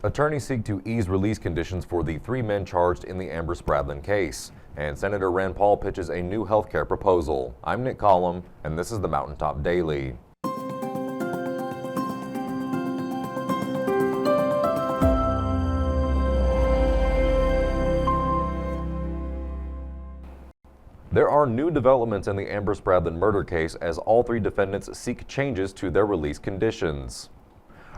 Attorneys seek to ease release conditions for the 3 men charged in the Amber Spradlin case. And Senator Rand Paul pitches a new health care proposal. I'm Nick Collum, and this is the Mountaintop Daily. There are new developments in the Amber Spradlin murder case as all 3 defendants seek changes to their release conditions.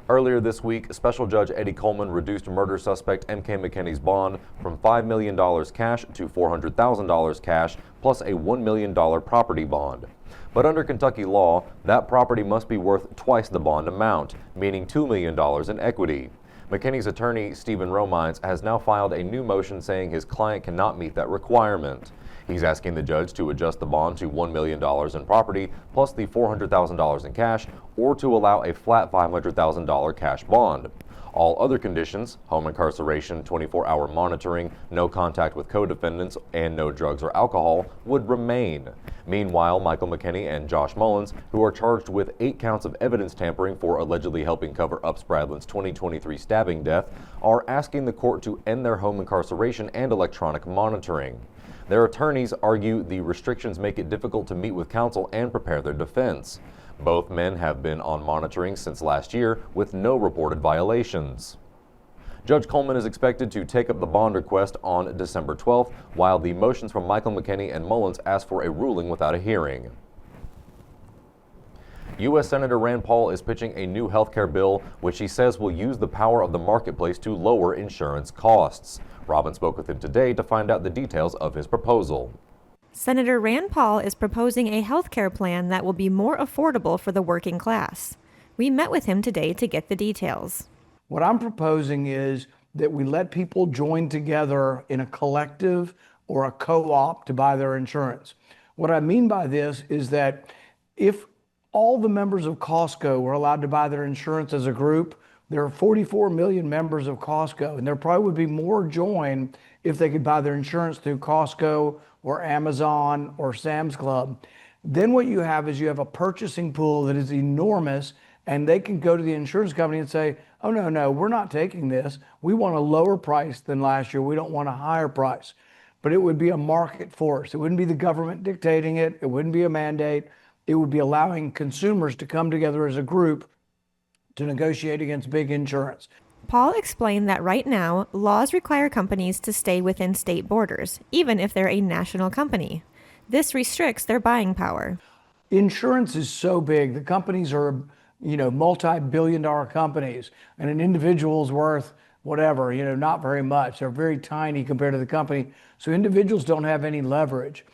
Earlier this week, Special Judge Eddie Coleman reduced murder suspect M.K. McKinney's bond from $5 million cash to $400,000 cash plus a $1 million property bond. But under Kentucky law, that property must be worth twice the bond amount, meaning $2 million in equity. McKinney's attorney, Stephen Romines, has now filed a new motion saying his client cannot meet that requirement. He's asking the judge to adjust the bond to $1 million in property plus the $400,000 in cash, or to allow a flat $500,000 cash bond. All other conditions, home incarceration, 24-hour monitoring, no contact with co-defendants, and no drugs or alcohol, would remain. Meanwhile, Michael McKinney and Josh Mullins, who are charged with 8 counts of evidence tampering for allegedly helping cover up Spradlin's 2023 stabbing death, are asking the court to end their home incarceration and electronic monitoring. Their attorneys argue the restrictions make it difficult to meet with counsel and prepare their defense. Both men have been on monitoring since last year with no reported violations. Judge Coleman is expected to take up the bond request on December 12th, while the motions from Michael McKinney and Mullins ask for a ruling without a hearing. U.S. Senator Rand Paul is pitching a new health care bill, which he says will use the power of the marketplace to lower insurance costs. Robin spoke with him today to find out the details of his proposal. Senator Rand Paul is proposing a health care plan that will be more affordable for the working class. We met with him today to get the details. What I'm proposing is that we let people join together in a collective or a co-op to buy their insurance. What I mean by this is that if all the members of Costco were allowed to buy their insurance as a group, there are 44 million members of Costco, and there probably would be more join if they could buy their insurance through Costco or Amazon or Sam's Club. Then what you have is you have a purchasing pool that is enormous, and they can go to the insurance company and say, oh, no, we're not taking this. We want a lower price than last year. We don't want a higher price. But it would be a market force. It wouldn't be the government dictating it. It wouldn't be a mandate. It would be allowing consumers to come together as a group to negotiate against big insurance. Paul explained that right now, laws require companies to stay within state borders, even if they're a national company. This restricts their buying power. Insurance is so big. The companies are, multi-billion-dollar companies, and an individual's worth whatever, not very much. They're very tiny compared to the company. So individuals don't have any leverage.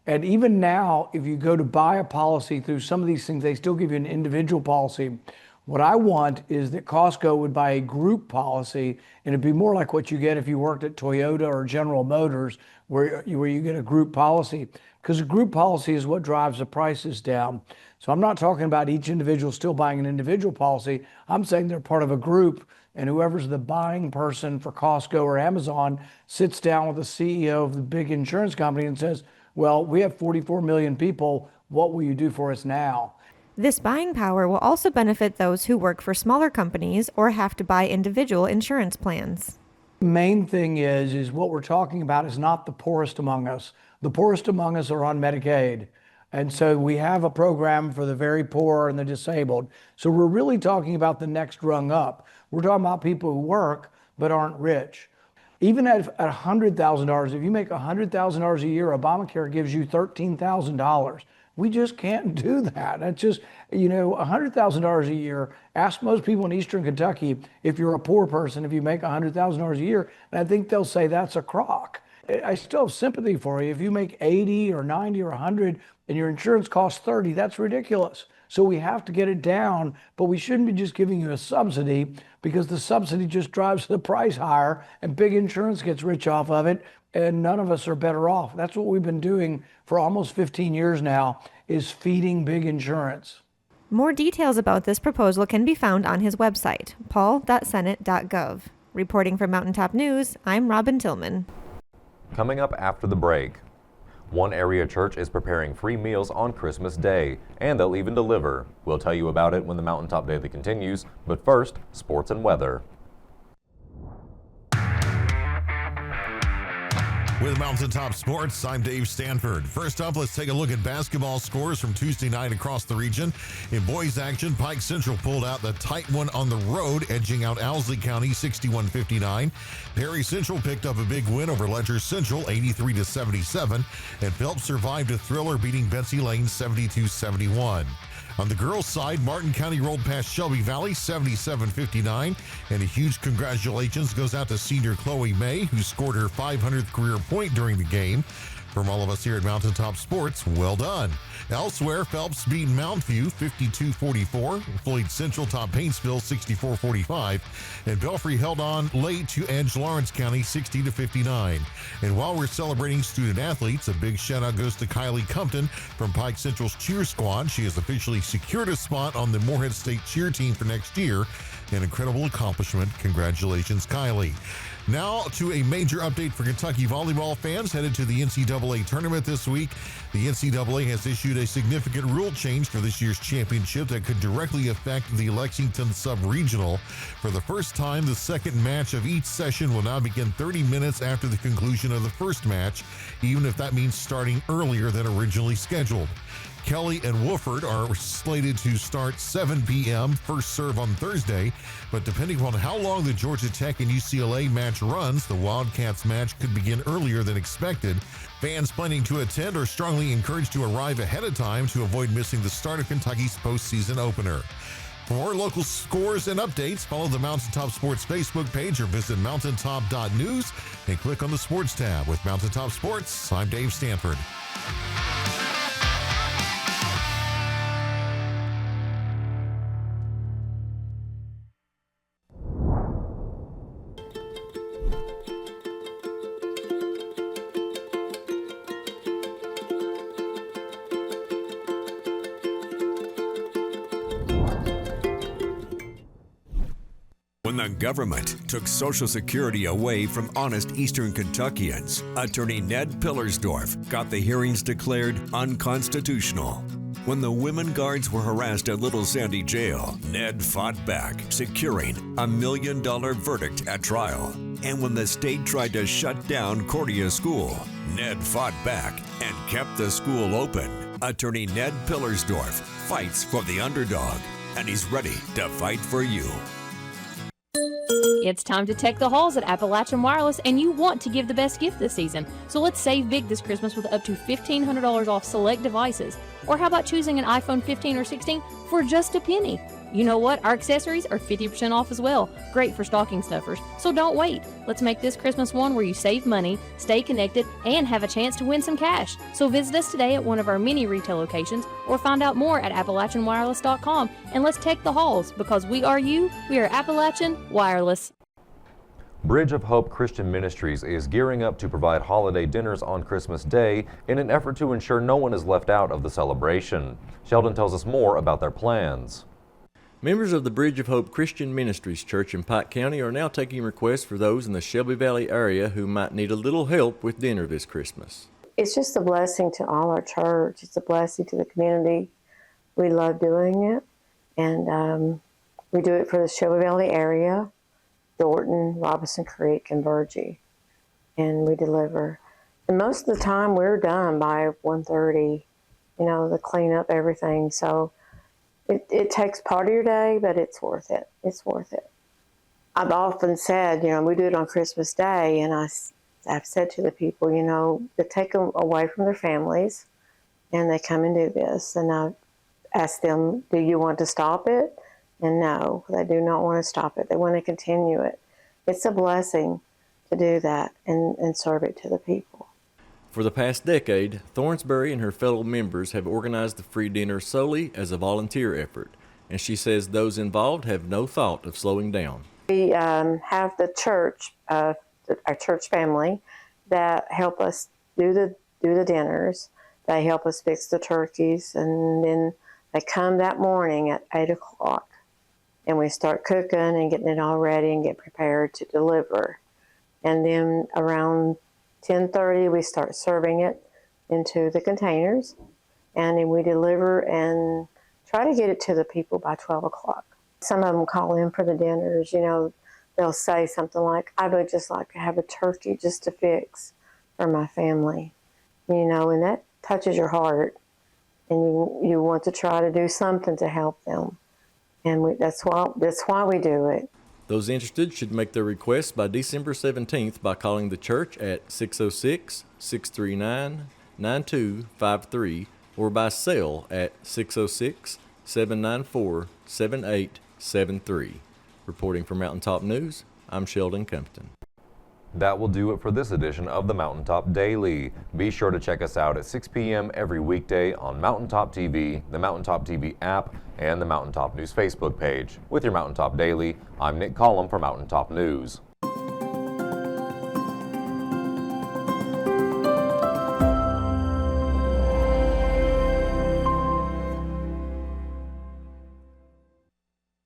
And even now, if you go to buy a policy through some of these things, they still give you an individual policy. What I want is that Costco would buy a group policy, and it'd be more like what you get if you worked at Toyota or General Motors, where you get a group policy, because a group policy is what drives the prices down. So I'm not talking about each individual still buying an individual policy. I'm saying they're part of a group, and whoever's the buying person for Costco or Amazon sits down with the CEO of the big insurance company and says, well, we have 44 million people. What will you do for us now? This buying power will also benefit those who work for smaller companies or have to buy individual insurance plans. The main thing is what we're talking about is not the poorest among us. The poorest among us are on Medicaid. And so we have a program for the very poor and the disabled. So we're really talking about the next rung up. We're talking about people who work but aren't rich. Even at $100,000, if you make $100,000 a year, Obamacare gives you $13,000. We just can't do that. That's just, $100,000 a year. Ask most people in Eastern Kentucky if you're a poor person, if you make $100,000 a year, and I think they'll say that's a crock. I still have sympathy for you. If you make 80 or 90 or 100 and your insurance costs 30, that's ridiculous. So we have to get it down, but we shouldn't be just giving you a subsidy, because the subsidy just drives the price higher and big insurance gets rich off of it, and none of us are better off. That's what we've been doing for almost 15 years now, is feeding big insurance. More details about this proposal can be found on his website, paul.senate.gov. Reporting for Mountaintop News, I'm Robin Tillman. Coming up after the break, one area church is preparing free meals on Christmas Day, and they'll even deliver. We'll tell you about it when the Mountaintop Daily continues, but first, sports and weather. With Mountaintop Sports, I'm Dave Stanford. First up, let's take a look at basketball scores from Tuesday night across the region. In boys action, Pike Central pulled out the tight one on the road, edging out Owsley County 61-59. Perry Central picked up a big win over Ledger Central 83-77, and Phelps survived a thriller, beating Betsy Lane 72-71. On the girls' side, Martin County rolled past Shelby Valley 77-59, and a huge congratulations goes out to senior Chloe May, who scored her 500th career point during the game. From all of us here at Mountaintop Sports, well done. Elsewhere, Phelps beat Mount View 52-44, Floyd Central topped Paintsville 64-45, and Belfry held on late to edge Lawrence County 60-59. And while we're celebrating student athletes, a big shout out goes to Kylie Compton from Pike Central's cheer squad. She has officially secured a spot on the Morehead State cheer team for next year. An incredible accomplishment. Congratulations, Kylie. Now to a major update for Kentucky volleyball fans headed to the NCAA tournament this week. The NCAA has issued a significant rule change for this year's championship that could directly affect the Lexington sub-regional. For the first time, the second match of each session will now begin 30 minutes after the conclusion of the first match, even if that means starting earlier than originally scheduled. Kelly and Wofford are slated to start 7 p.m. first serve on Thursday, but depending on how long the Georgia Tech and UCLA match runs, the Wildcats match could begin earlier than expected. Fans planning to attend are strongly encouraged to arrive ahead of time to avoid missing the start of Kentucky's postseason opener. For more local scores and updates, follow the Mountaintop Sports Facebook page or visit mountaintop.news and click on the Sports tab. With Mountaintop Sports, I'm Dave Stanford. When the government took Social Security away from honest Eastern Kentuckians, Attorney Ned Pillersdorf got the hearings declared unconstitutional. When the women guards were harassed at Little Sandy Jail, Ned fought back, securing a $1 million verdict at trial. And when the state tried to shut down Cordia School, Ned fought back and kept the school open. Attorney Ned Pillersdorf fights for the underdog, and he's ready to fight for you. It's time to tech the halls at Appalachian Wireless, and you want to give the best gift this season. So let's save big this Christmas with up to $1,500 off select devices. Or how about choosing an iPhone 15 or 16 for just a penny? You know what? Our accessories are 50% off as well. Great for stocking stuffers. So don't wait. Let's make this Christmas one where you save money, stay connected, and have a chance to win some cash. So visit us today at one of our many retail locations or find out more at AppalachianWireless.com, and let's tech the halls, because we are you. We are Appalachian Wireless. Bridge of Hope Christian Ministries is gearing up to provide holiday dinners on Christmas Day in an effort to ensure no one is left out of the celebration. Sheldon tells us more about their plans. Members of the Bridge of Hope Christian Ministries Church in Pike County are now taking requests for those in the Shelby Valley area who might need a little help with dinner this Christmas. It's just a blessing to all our church. It's a blessing to the community. We love doing it, and we do it for the Shelby Valley area, Thornton, Robinson Creek, and Virgie, and we deliver. And most of the time we're done by 1:30, to clean up everything. So it takes part of your day, but it's worth it. It's worth it. I've often said, we do it on Christmas Day, and I've said to the people, to take them away from their families, and they come and do this. And I've asked them, do you want to stop it? And no, they do not want to stop it. They want to continue it. It's a blessing to do that and serve it to the people. For the past decade, Thornsbury and her fellow members have organized the free dinner solely as a volunteer effort, and she says those involved have no thought of slowing down. We have the church, our church family, that help us do the dinners. They help us fix the turkeys, and then they come that morning at 8 o'clock, and we start cooking and getting it all ready and get prepared to deliver. And then around 10:30, we start serving it into the containers, and then we deliver and try to get it to the people by 12 o'clock. Some of them call in for the dinners. They'll say something like, I would just like to have a turkey just to fix for my family, and that touches your heart, and you want to try to do something to help them, and that's why we do it. Those interested should make their requests by December 17th by calling the church at 606-639-9253 or by cell at 606-794-7873. Reporting for Mountaintop News, I'm Sheldon Compton. That will do it for this edition of the Mountaintop Daily. Be sure to check us out at 6 p.m. every weekday on Mountaintop TV, the Mountaintop TV app, and the Mountaintop News Facebook page. With your Mountaintop Daily, I'm Nick Collum for Mountaintop News.